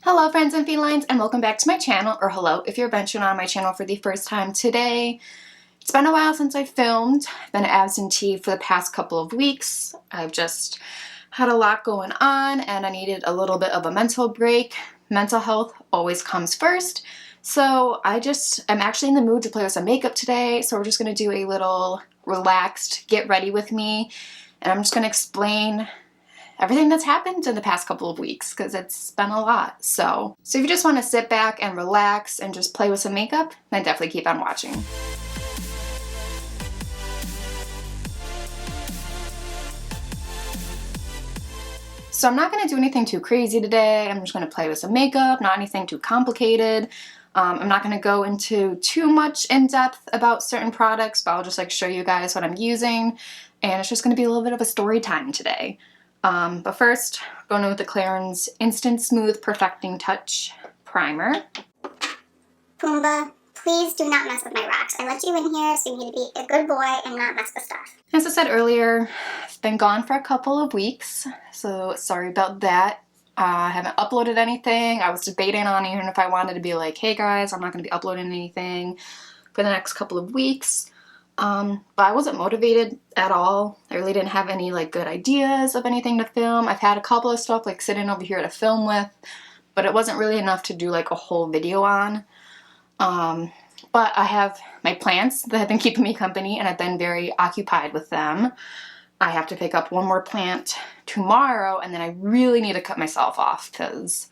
Hello friends and felines, and welcome back to my channel, or hello if you're venturing on my channel for the first time today. It's been a while since I filmed. I've been absentee for the past couple of weeks. I've just had a lot going on and I needed a little bit of a mental break. Mental health always comes first. So I'm actually in the mood to play with some makeup today, so we're just going to do a little relaxed get ready with me, and I'm just going to explain everything that's happened in the past couple of weeks because it's been a lot. So if you just want to sit back and relax and just play with some makeup, then definitely keep on watching. So I'm not going to do anything too crazy today. I'm just going to play with some makeup, not anything too complicated. I'm not going to go into too much in depth about certain products, but I'll just show you guys what I'm using, and it's just going to be a little bit of a story time today. But first, going in with the Clarins Instant Smooth Perfecting Touch Primer. Pumbaa, please do not mess with my rocks. I let you in here, so you need to be a good boy and not mess with stuff. As I said earlier, I've been gone for a couple of weeks, so sorry about that. I haven't uploaded anything. I was debating on even if I wanted to be like, hey guys, I'm not going to be uploading anything for the next couple of weeks. But I wasn't motivated at all. I really didn't have any good ideas of anything to film. I've had a couple of stuff sitting over here to film with, but it wasn't really enough to do a whole video on. But I have my plants that have been keeping me company, and I've been very occupied with them. I have to pick up one more plant tomorrow, and then I really need to cut myself off because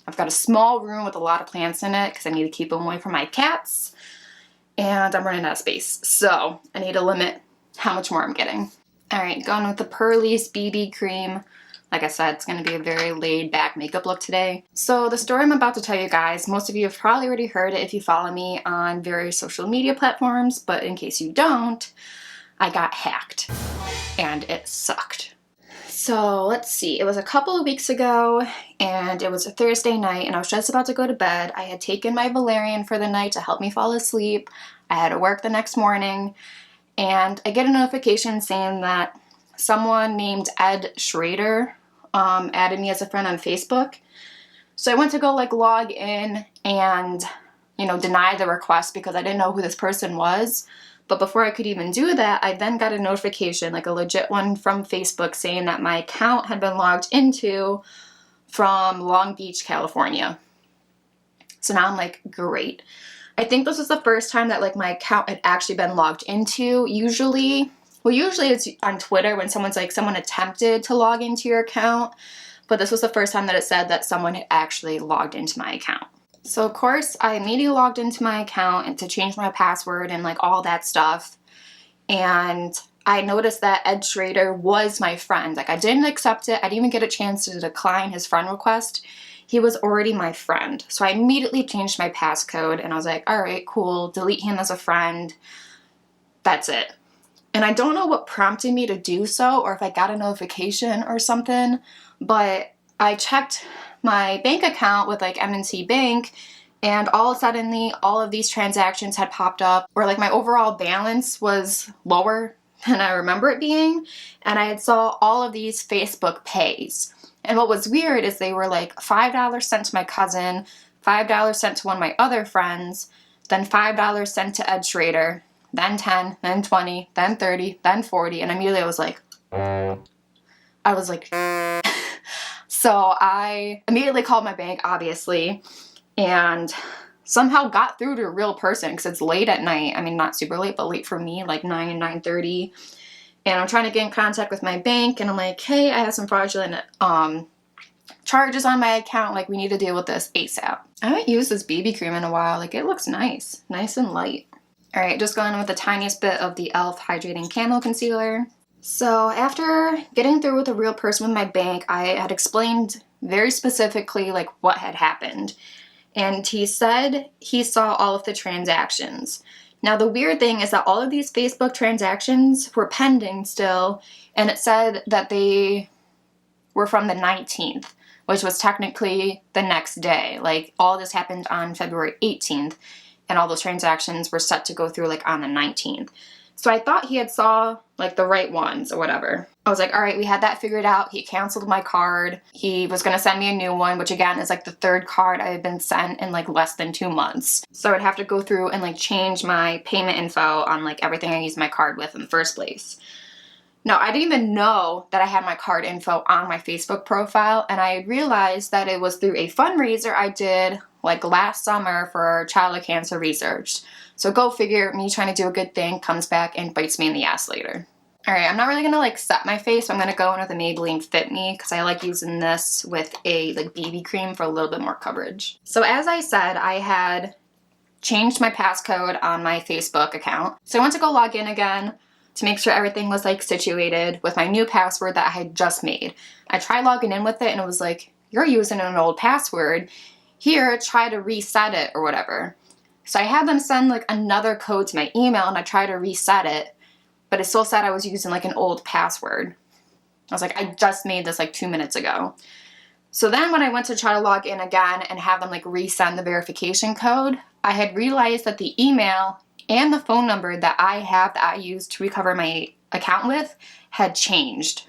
I've got a small room with a lot of plants in it because I need to keep them away from my cats. And I'm running out of space, so I need to limit how much more I'm getting. Alright, going with the Purlisse BB cream. Like I said, it's going to be a very laid-back makeup look today. So the story I'm about to tell you guys, most of you have probably already heard it if you follow me on various social media platforms, but in case you don't, I got hacked, and it sucked. So let's see, it was a couple of weeks ago, and it was a Thursday night, and I was just about to go to bed. I had taken my valerian for the night to help me fall asleep. I had to work the next morning, and I get a notification saying that someone named Ed Schrader added me as a friend on Facebook. So I went to go log in and, deny the request because I didn't know who this person was. But before I could even do that, I then got a notification, a legit one from Facebook, saying that my account had been logged into from Long Beach, California. So now I'm like, great. I think this was the first time that my account had actually been logged into. Usually it's on Twitter when someone's someone attempted to log into your account, but this was the first time that it said that someone had actually logged into my account. So of course, I immediately logged into my account and to change my password and all that stuff. And I noticed that Ed Schrader was my friend. I didn't accept it. I didn't even get a chance to decline his friend request. He was already my friend. So I immediately changed my passcode and I was like, all right, cool, delete him as a friend. That's it. And I don't know what prompted me to do so or if I got a notification or something, but I checked my bank account with M&T Bank, and all of a sudden all of these transactions had popped up, or my overall balance was lower than I remember it being, and I had saw all of these Facebook pays. And what was weird is they were $5 sent to my cousin, $5 sent to one of my other friends, then $5 sent to Ed Schrader, then 10, then 20, then 30, then 40, and immediately I was like, So I immediately called my bank, obviously, and somehow got through to a real person because it's late at night. I mean, not super late, but late for me, 9, 9:30. And I'm trying to get in contact with my bank, and I'm like, hey, I have some fraudulent charges on my account. We need to deal with this ASAP. I haven't used this BB cream in a while. It looks nice and light. All right, just going in with the tiniest bit of the E.L.F. Hydrating Camo Concealer. So after getting through with a real person with my bank, I had explained very specifically what had happened. And he said he saw all of the transactions. Now the weird thing is that all of these Facebook transactions were pending still, and it said that they were from the 19th, which was technically the next day. All this happened on February 18th, and all those transactions were set to go through on the 19th. So I thought he had saw like the right ones or whatever. I was like, all right, we had that figured out. He canceled my card. He was going to send me a new one, which again is like the third card I had been sent in like less than 2 months. So I'd have to go through and like change my payment info on like everything I used my card with in the first place. Now, I didn't even know that I had my card info on my Facebook profile, and I realized that it was through a fundraiser I did like last summer for childhood cancer research. So go figure, me trying to do a good thing comes back and bites me in the ass later. All right, I'm not really gonna like set my face. I'm gonna go in with a Maybelline Fit Me because I like using this with a like BB cream for a little bit more coverage. So as I said, I had changed my passcode on my Facebook account. So I went to go log in again to make sure everything was like situated with my new password that I had just made. I tried logging in with it and it was like, you're using an old password. Here, try to reset it or whatever. So I had them send like another code to my email and I tried to reset it, but it still said I was using like an old password. I was like, I just made this like 2 minutes ago. So then when I went to try to log in again and have them like resend the verification code, I had realized that the email and the phone number that I used to recover my account with had changed.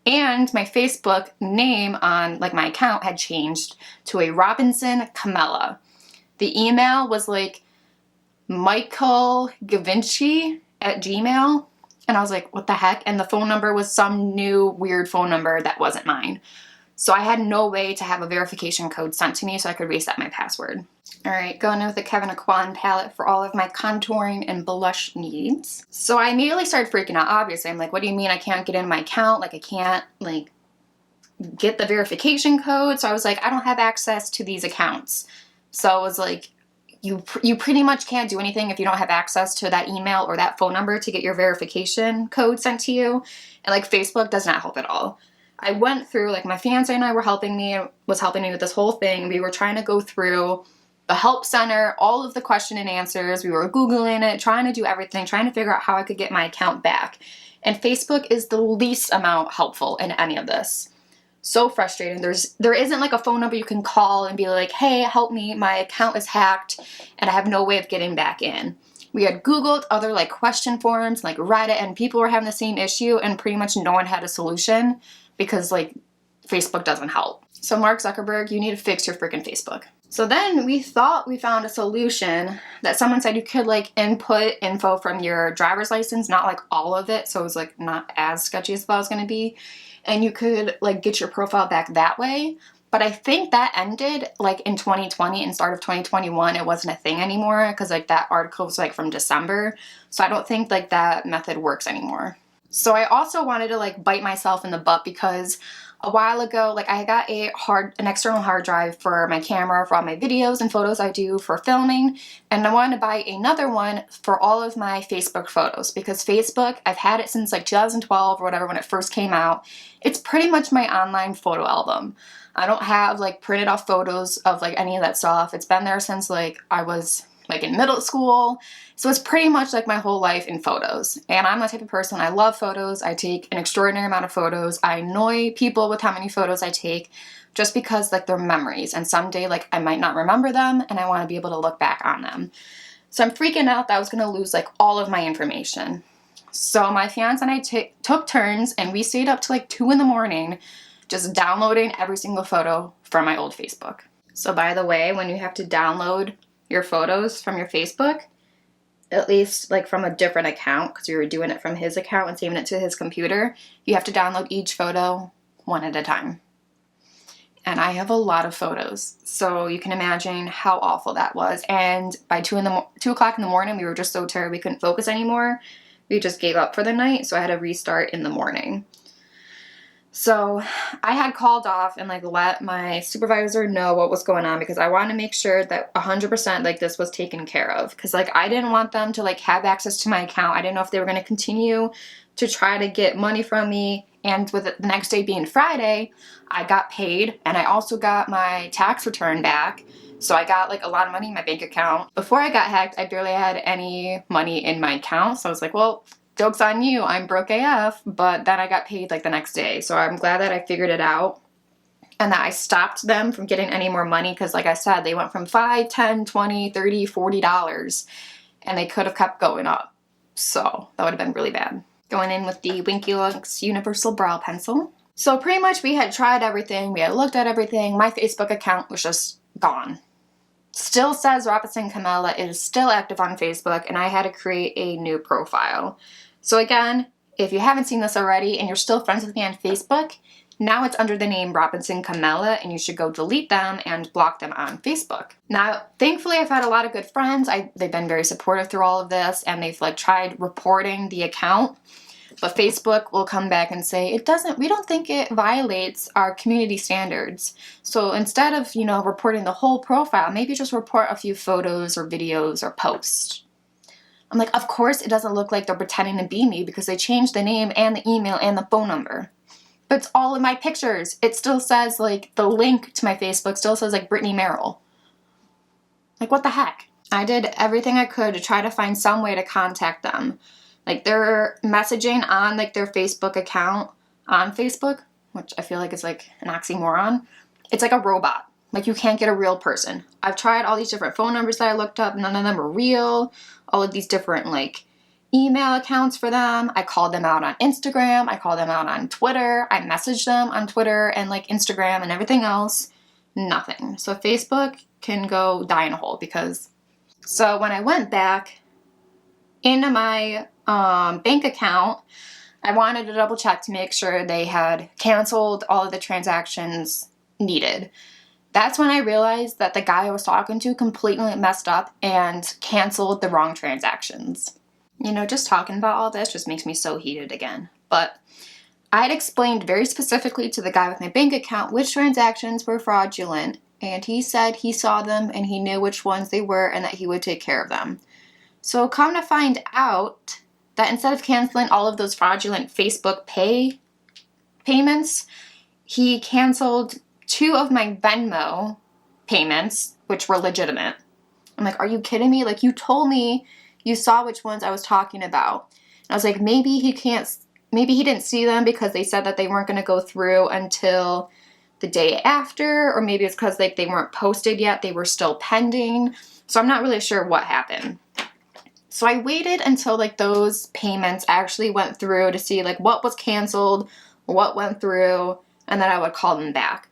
And my Facebook name on like my account had changed to a Robinson Camilla. The email was like Michael Gavinci at Gmail. And I was like, what the heck? And the phone number was some new weird phone number that wasn't mine. So I had no way to have a verification code sent to me so I could reset my password. All right, going in with the Kevyn Aucoin palette for all of my contouring and blush needs. So I immediately started freaking out, obviously. I'm like, what do you mean I can't get in my account? Like I can't like get the verification code. So I was like, I don't have access to these accounts. So I was like, you pretty much can't do anything if you don't have access to that email or that phone number to get your verification code sent to you. And like Facebook does not help at all. I went through, like my fiance and I was helping me with this whole thing. We were trying to go through the help center, all of the question and answers. We were Googling it, trying to do everything, trying to figure out how I could get my account back. And Facebook is the least amount helpful in any of this. So frustrating. There isn't like a phone number you can call and be like, hey, help me, my account is hacked and I have no way of getting back in. We had Googled other like question forums, like Reddit, and people were having the same issue and pretty much no one had a solution because like Facebook doesn't help. So Mark Zuckerberg, you need to fix your freaking Facebook. So then we thought we found a solution that someone said you could like input info from your driver's license, not like all of it. So it was like not as sketchy as I thought it was going to be. And you could like get your profile back that way. But I think that ended like in 2020 and start of 2021. It wasn't a thing anymore because like that article was like from December. So I don't think like that method works anymore. So I also wanted to like bite myself in the butt because a while ago, like I got an external hard drive for my camera for all my videos and photos I do for filming. And I wanted to buy another one for all of my Facebook photos because Facebook, I've had it since like 2012 or whatever when it first came out. It's pretty much my online photo album. I don't have like printed off photos of like any of that stuff. It's been there since like I was like in middle school. So it's pretty much like my whole life in photos. And I'm the type of person, I love photos. I take an extraordinary amount of photos. I annoy people with how many photos I take just because like they're memories. And someday like I might not remember them and I want to be able to look back on them. So I'm freaking out that I was going to lose like all of my information. So my fiance and I took turns and we stayed up to like 2 in the morning just downloading every single photo from my old Facebook. So by the way, when you have to download your photos from your Facebook, at least like from a different account, because we were doing it from his account and saving it to his computer, you have to download each photo one at a time. And I have a lot of photos, so you can imagine how awful that was. And by 2 o'clock in the morning, we were just so tired we couldn't focus anymore. We just gave up for the night, so I had to restart in the morning. So I had called off and like let my supervisor know what was going on because I wanted to make sure that 100% like this was taken care of because like I didn't want them to like have access to my account. I didn't know if they were going to continue to try to get money from me. And with the next day being Friday, I got paid and I also got my tax return back. So I got like a lot of money in my bank account. Before I got hacked, I barely had any money in my account. So I was like, well, joke's on you, I'm broke AF, but then I got paid like the next day. So I'm glad that I figured it out and that I stopped them from getting any more money because like I said, they went from $5, $10, $20, $30, $40 and they could have kept going up. So that would have been really bad. Going in with the Winky Looks Universal Brow Pencil. So pretty much we had tried everything, we had looked at everything. My Facebook account was just gone. Still says Robinson Camilla is still active on Facebook, and I had to create a new profile. So again, if you haven't seen this already and you're still friends with me on Facebook, now it's under the name Robinson Camilla, and you should go delete them and block them on Facebook. Now, thankfully, I've had a lot of good friends. They've been very supportive through all of this, and they've like tried reporting the account. But Facebook will come back and say, we don't think it violates our community standards. So instead of, reporting the whole profile, maybe just report a few photos or videos or posts. I'm like, of course it doesn't look like they're pretending to be me because they changed the name and the email and the phone number. But it's all in my pictures. It still says, like, the link to my Facebook still says, like, Brittany Merrill. Like, what the heck? I did everything I could to try to find some way to contact them. Like, they're messaging on, like, their Facebook account on Facebook, which I feel like is, like, an oxymoron. It's like a robot. Like, you can't get a real person. I've tried all these different phone numbers that I looked up. None of them are real. All of these different, like, email accounts for them. I called them out on Instagram. I called them out on Twitter. I messaged them on Twitter and, like, Instagram and everything else. Nothing. So Facebook can go die in a hole because... So when I went back into my bank account, I wanted to double check to make sure they had canceled all of the transactions needed. That's when I realized that the guy I was talking to completely messed up and canceled the wrong transactions. Just talking about all this just makes me so heated again. But I had explained very specifically to the guy with my bank account which transactions were fraudulent, and he said he saw them and he knew which ones they were and that he would take care of them. So come to find out that instead of canceling all of those fraudulent Facebook payments, he canceled 2 of my Venmo payments, which were legitimate. I'm like, are you kidding me? Like, you told me you saw which ones I was talking about. And I was like, maybe he didn't see them because they said that they weren't going to go through until the day after, or maybe it's because like they weren't posted yet, they were still pending. So I'm not really sure what happened. So I waited until like those payments actually went through to see like what was canceled, what went through, and then I would call them back.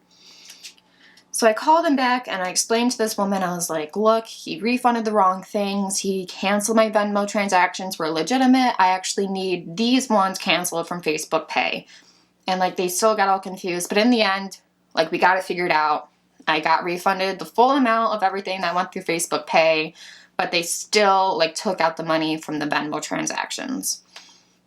So I called him back and I explained to this woman, I was like, look, he refunded the wrong things. He canceled my Venmo transactions were legitimate. I actually need these ones canceled from Facebook Pay. And like they still got all confused. But in the end, like we got it figured out. I got refunded the full amount of everything that went through Facebook Pay. But they still like took out the money from the Venmo transactions.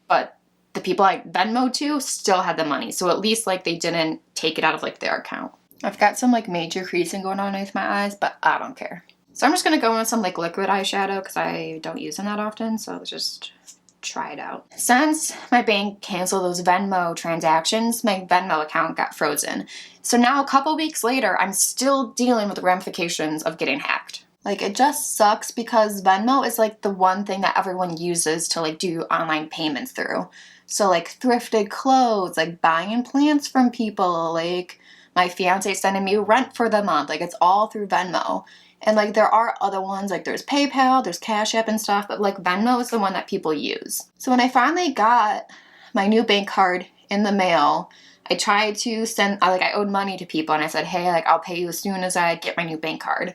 But the people I Venmo to still had the money. So at least like they didn't take it out of like their account. I've got some like major creasing going on underneath my eyes, but I don't care. So I'm just going to go in with some like liquid eyeshadow because I don't use them that often. So let's just try it out. Since my bank canceled those Venmo transactions, my Venmo account got frozen. So now a couple weeks later, I'm still dealing with the ramifications of getting hacked. Like, it just sucks because Venmo is like the one thing that everyone uses to like do online payments through. So like thrifted clothes, like buying plants from people, like my fiance sending me rent for the month, like it's all through Venmo. And like there are other ones, like there's PayPal, there's Cash App and stuff, but like Venmo is the one that people use. So when I finally got my new bank card in the mail, I tried to send, I owed money to people and I said, hey, like I'll pay you as soon as I get my new bank card.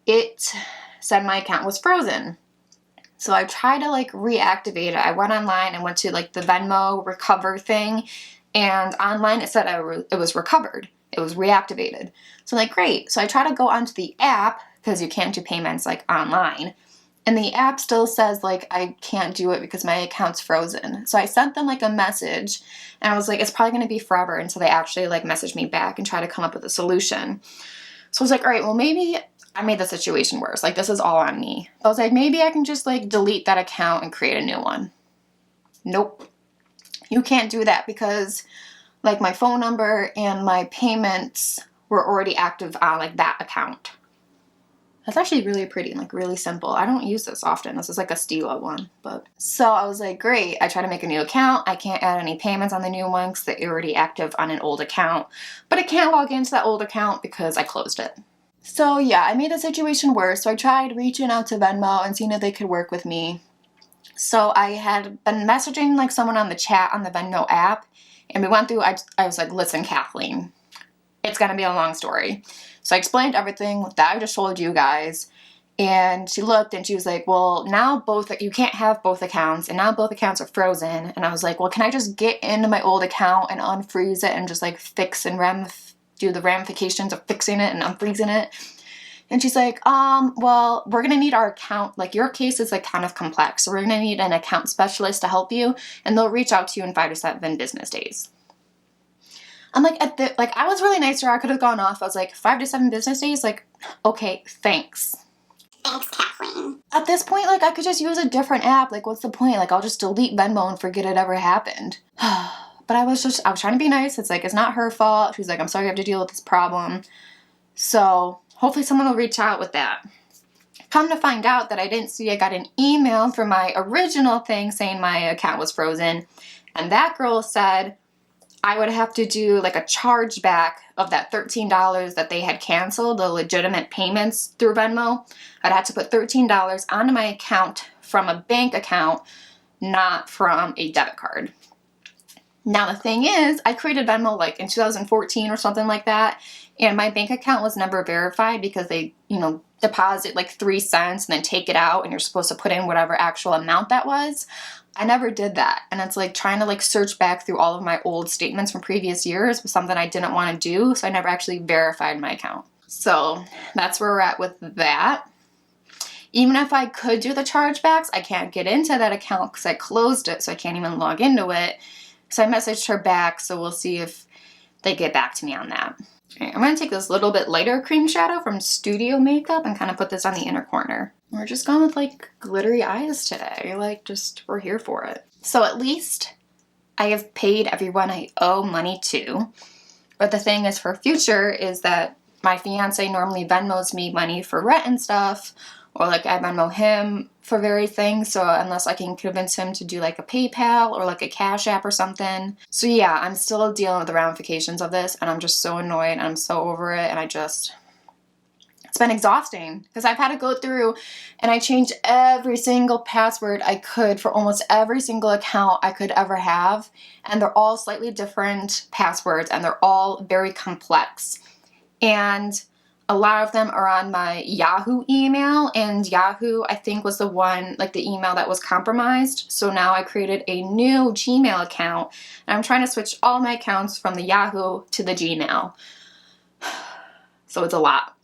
It said my account was frozen. So I tried to like reactivate it. I went online and went to like the Venmo recover thing, and online it said it was recovered. It was reactivated. So I'm like, great. So I try to go onto the app because you can't do payments like online. And the app still says like I can't do it because my account's frozen. So I sent them like a message and I was like, it's probably going to be forever until they actually like message me back and try to come up with a solution. So I was like, all right, well maybe I made the situation worse. Like this is all on me. I was like, maybe I can just like delete that account and create a new one. Nope. You can't do that because like my phone number and my payments were already active on like that account. That's actually really pretty and like really simple. I don't use this often. This is like a Stila one, but so I was like, great. I try to make a new account. I can't add any payments on the new one because they're already active on an old account, but I can't log into that old account because I closed it. So yeah, I made the situation worse. So I tried reaching out to Venmo and seeing if they could work with me. So I had been messaging like someone on the chat on the Venmo app, and we went through, I was like, listen, Kathleen, it's gonna be a long story. So I explained everything that I just told you guys, and she looked and she was like, well, now you can't have both accounts, and now both accounts are frozen. And I was like, well, can I just get into my old account and unfreeze it and just like fix and do the ramifications of fixing it and unfreezing it? And she's like, well, we're gonna need our account, like your case is like kind of complex, so we're gonna need an account specialist to help you, and they'll reach out to you in 5 to 7 business days. I'm like, I was really nice to her. I could have gone off. I was like, 5 to 7 business days? Like, okay, thanks. Thanks, Kathleen. At this point, like, I could just use a different app. Like, what's the point? Like, I'll just delete Venmo and forget it ever happened. But I was trying to be nice. It's like, it's not her fault. She's like, I'm sorry you have to deal with this problem. So hopefully someone will reach out with that. Come to find out that I didn't see, I got an email from my original thing saying my account was frozen. And that girl said I would have to do like a chargeback of that $13 that they had canceled, the legitimate payments through Venmo. I'd have to put $13 onto my account from a bank account, not from a debit card. Now the thing is, I created Venmo like in 2014 or something like that, and my bank account was never verified because they, deposit like 3 cents and then take it out, and you're supposed to put in whatever actual amount that was. I never did that, and it's like trying to like search back through all of my old statements from previous years was something I didn't want to do, so I never actually verified my account. So that's where we're at with that. Even if I could do the chargebacks, I can't get into that account because I closed it, so I can't even log into it. So I messaged her back, so we'll see if they get back to me on that. Okay, I'm going to take this little bit lighter cream shadow from Studio Makeup and kind of put this on the inner corner. We're just going with like glittery eyes today. We're here for it. So at least I have paid everyone I owe money to. But the thing is for future is that my fiance normally Venmos me money for rent and stuff, or like I Venmo him for various things, so unless I can convince him to do like a PayPal or like a Cash App or something. So yeah, I'm still dealing with the ramifications of this, and I'm just so annoyed and I'm so over it, and it's been exhausting because I've had to go through and I changed every single password I could for almost every single account I could ever have, and they're all slightly different passwords and they're all very complex. And a lot of them are on my Yahoo email, and Yahoo, I think, was the one, like the email that was compromised. So now I created a new Gmail account, and I'm trying to switch all my accounts from the Yahoo to the Gmail. So it's a lot.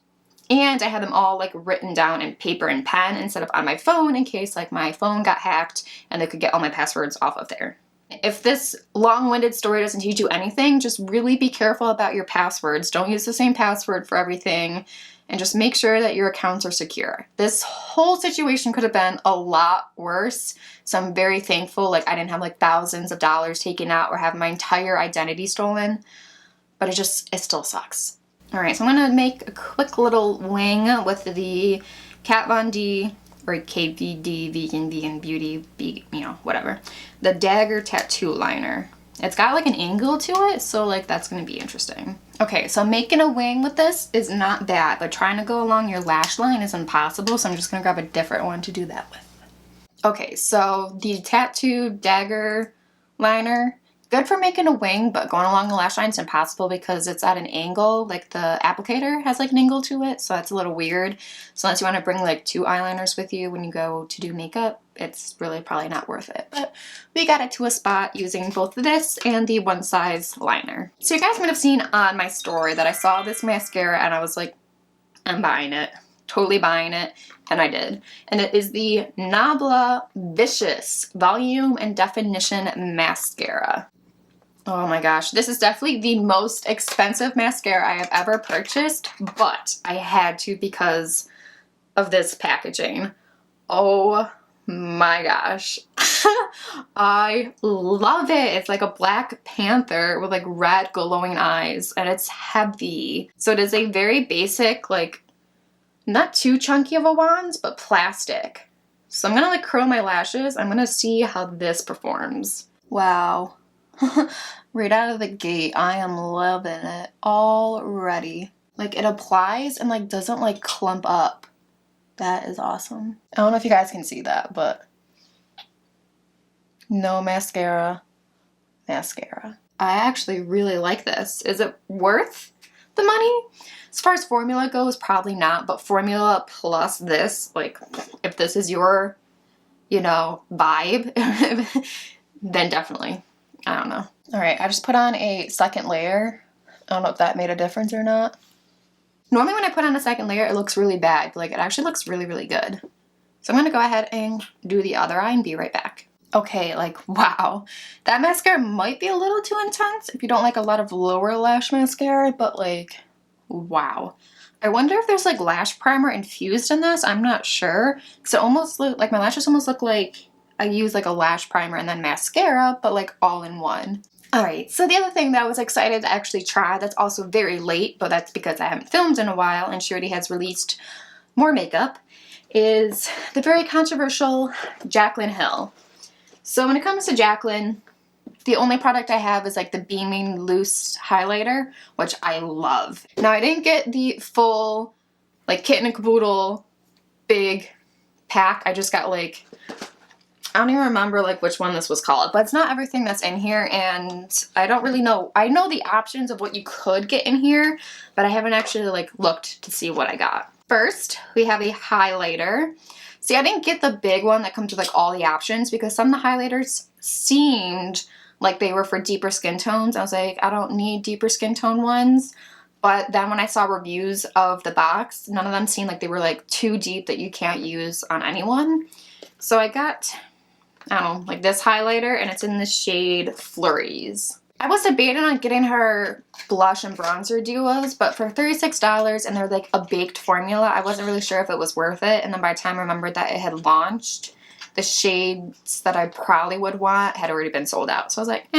And I had them all like written down in paper and pen instead of on my phone in case like my phone got hacked and they could get all my passwords off of there. If this long-winded story doesn't teach you anything, just really be careful about your passwords. Don't use the same password for everything, and just make sure that your accounts are secure. This whole situation could have been a lot worse, so I'm very thankful like I didn't have like thousands of dollars taken out or have my entire identity stolen, but it still sucks. All right, so I'm gonna make a quick little wing with the Kat Von D or KVD Vegan Beauty, whatever. The Dagger tattoo liner. It's got like an angle to it, so like that's gonna be interesting. Okay, so making a wing with this is not bad, but trying to go along your lash line is impossible, so I'm just gonna grab a different one to do that with. Okay, so the tattoo Dagger liner, good for making a wing, but going along the lash line is impossible because it's at an angle. Like the applicator has like an angle to it, so that's a little weird. So unless you want to bring like 2 eyeliners with you when you go to do makeup, it's really probably not worth it. But we got it to a spot using both this and the one size liner. So you guys might have seen on my story that I saw this mascara and I was like, I'm buying it. Totally buying it. And I did. And it is the Nabla Vicious Volume and Definition Mascara. Oh my gosh, this is definitely the most expensive mascara I have ever purchased, but I had to because of this packaging. Oh my gosh. I love it. It's like a Black Panther with like red glowing eyes, and it's heavy. So it is a very basic, like not too chunky of a wand, but plastic. So I'm gonna like curl my lashes. I'm gonna see how this performs. Wow. Right out of the gate, I am loving it already. Like it applies and like doesn't like clump up. That is awesome. I don't know if you guys can see that, but No mascara. Mascara. I actually really like this. Is it worth the money? As far as formula goes, probably not, but formula plus this, like, if this is your, you know, vibe, then definitely. I don't know. All right, I just put on a second layer. I don't know if that made a difference or not. Normally when I put on a second layer, it looks really bad. Like, it actually looks really, really good. So I'm gonna go ahead and do the other eye and be right back. Okay, like, wow. That mascara might be a little too intense if you don't like a lot of lower lash mascara, but like, wow. I wonder if there's like lash primer infused in this. I'm not sure. So it almost look like my lashes almost look like I use like a lash primer and then mascara, but like all in one. All right, so the other thing that I was excited to actually try that's also very late, but that's because I haven't filmed in a while and she already has released more makeup, is the very controversial Jaclyn Hill. So when it comes to Jaclyn, the only product I have is like the Beaming Loose Highlighter, which I love. Now I didn't get the full like kit and caboodle big pack. I just got like, I don't even remember like which one this was called, but it's not everything that's in here and I don't really know. I know the options of what you could get in here, but I haven't actually like looked to see what I got. First, we have a highlighter. See, I didn't get the big one that comes with like all the options because some of the highlighters seemed like they were for deeper skin tones. I was like, I don't need deeper skin tone ones. But then when I saw reviews of the box, none of them seemed like they were like too deep that you can't use on anyone. So I got, I don't know, like this highlighter and it's in the shade Flurries. I was debating on getting her blush and bronzer duos, but for $36 and they're like a baked formula, I wasn't really sure if it was worth it. And then by the time I remembered that it had launched, the shades that I probably would want had already been sold out. So I was like,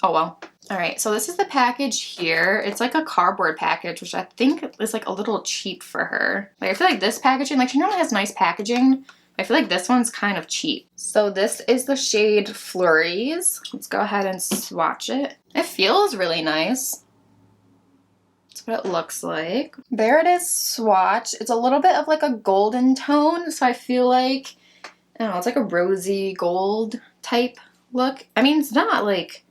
oh well. All right, so this is the package here. It's like a cardboard package, which I think is like a little cheap for her. Like I feel like this packaging, like she normally has nice packaging. I feel like this one's kind of cheap. So this is the shade Flurries. Let's go ahead and swatch it. It feels really nice. That's what it looks like. There it is swatched. It's a little bit of like a golden tone. So I feel like, I don't know, it's like a rosy gold type look. I mean, it's not like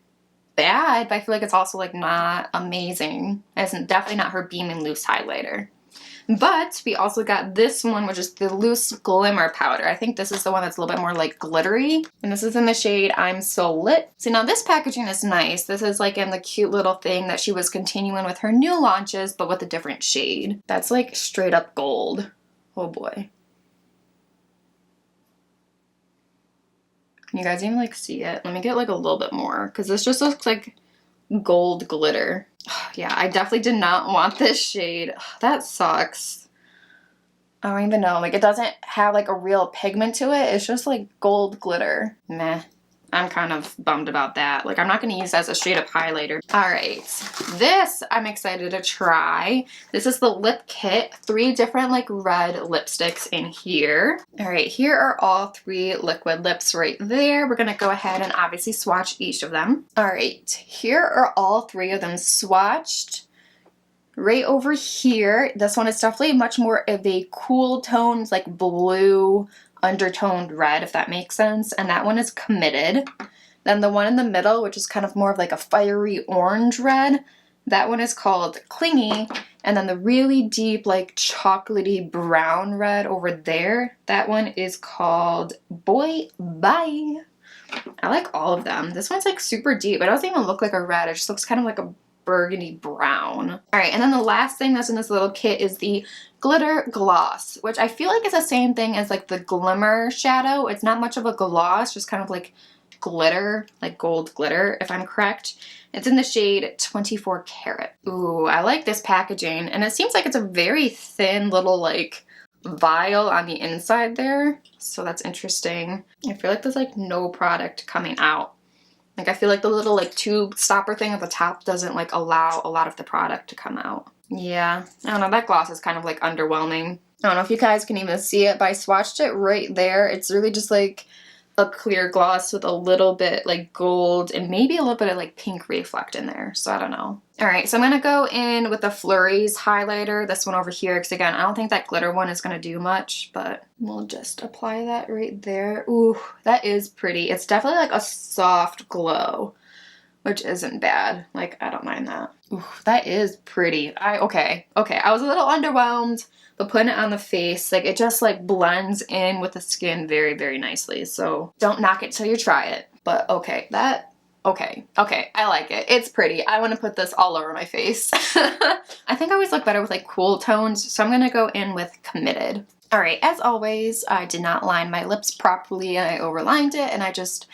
bad, but I feel like it's also like not amazing. It's definitely not her Beaming Loose highlighter. But we also got this one, which is the Loose Glimmer Powder. I think this is the one that's a little bit more like glittery. And this is in the shade I'm So Lit. See, now this packaging is nice. This is like in the cute little thing that she was continuing with her new launches, but with a different shade. That's like straight up gold. Oh boy. Can you guys even like see it? Let me get like a little bit more because this just looks like gold glitter. Yeah, I definitely did not want this shade. That sucks. I don't even know. Like, it doesn't have like a real pigment to it. It's just like gold glitter. Meh. I'm kind of bummed about that. Like, I'm not going to use that as a straight up highlighter. All right. This I'm excited to try. This is the lip kit. 3 different like red lipsticks in here. All right. Here are all 3 liquid lips right there. We're going to go ahead and obviously swatch each of them. All right. Here are all 3 of them swatched. Right over here, this one is definitely much more of a cool tones, like blue, undertoned red, if that makes sense. And that one is Committed. Then the one in the middle, which is kind of more of like a fiery orange red, that one is called Clingy. And then the really deep, like chocolatey brown red over there, that one is called Boy Bye. I like all of them. This one's like super deep. It doesn't even look like a red. It just looks kind of like a burgundy brown. All right, and then the last thing that's in this little kit is the glitter gloss, which I feel like is the same thing as like the glimmer shadow. It's not much of a gloss, just kind of like glitter, like gold glitter, if I'm correct. It's in the shade 24 Karat. Ooh, I like this packaging, and it seems like it's a very thin little like vial on the inside there, so that's interesting. I feel like there's like no product coming out. Like, I feel like the little, like, tube stopper thing at the top doesn't, like, allow a lot of the product to come out. Yeah. I don't know. That gloss is kind of, like, underwhelming. I don't know if you guys can even see it, but I swatched it right there. It's really just, like, a clear gloss with a little bit like gold and maybe a little bit of like pink reflect in there. So I don't know. All right, so I'm gonna go in with the Flurries highlighter, this one over here, because again, I don't think that glitter one is gonna do much, but we'll just apply that right there. Ooh, that is pretty. It's definitely like a soft glow, which isn't bad. Like, I don't mind that. Ooh, that is pretty. Okay, I was a little underwhelmed, but putting it on the face, like, it just like blends in with the skin very, very nicely. So don't knock it till you try it. But okay, okay, I like it. It's pretty. I want to put this all over my face. I think I always look better with like cool tones, so I'm gonna go in with Committed. All right, as always, I did not line my lips properly and I overlined it and I just,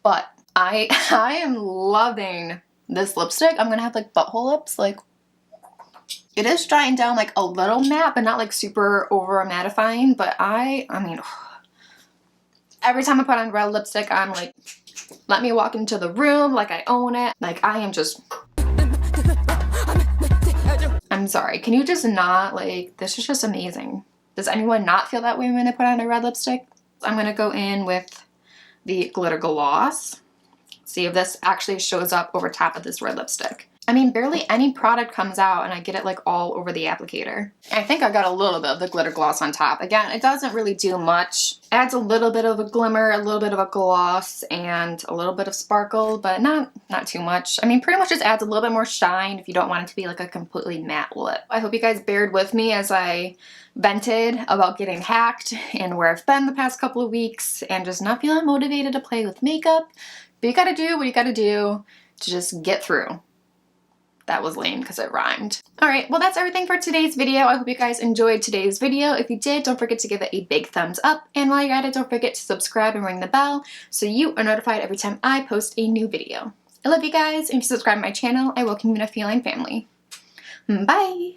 but I am loving this lipstick. I'm gonna have like butthole lips. Like, it is drying down like a little matte, but not like super over mattifying. But I mean, every time I put on red lipstick, I'm like, let me walk into the room like I own it. Like, I am just, I'm sorry. Can you just not, like, this is just amazing. Does anyone not feel that way when they put on a red lipstick? I'm gonna go in with the glitter gloss. See if this actually shows up over top of this red lipstick. I mean, barely any product comes out and I get it like all over the applicator. I think I got a little bit of the glitter gloss on top. Again, it doesn't really do much. Adds a little bit of a glimmer, a little bit of a gloss, and a little bit of sparkle, but not too much. I mean, pretty much just adds a little bit more shine if you don't want it to be like a completely matte lip. I hope you guys bared with me as I vented about getting hacked and where I've been the past couple of weeks and just not feeling motivated to play with makeup. But you gotta do what you gotta do to just get through. That was lame because it rhymed. All right, well, that's everything for today's video. I hope you guys enjoyed today's video. If you did, don't forget to give it a big thumbs up. And while you're at it, don't forget to subscribe and ring the bell so you are notified every time I post a new video. I love you guys, and if you subscribe to my channel, I welcome you to Feline family. Bye!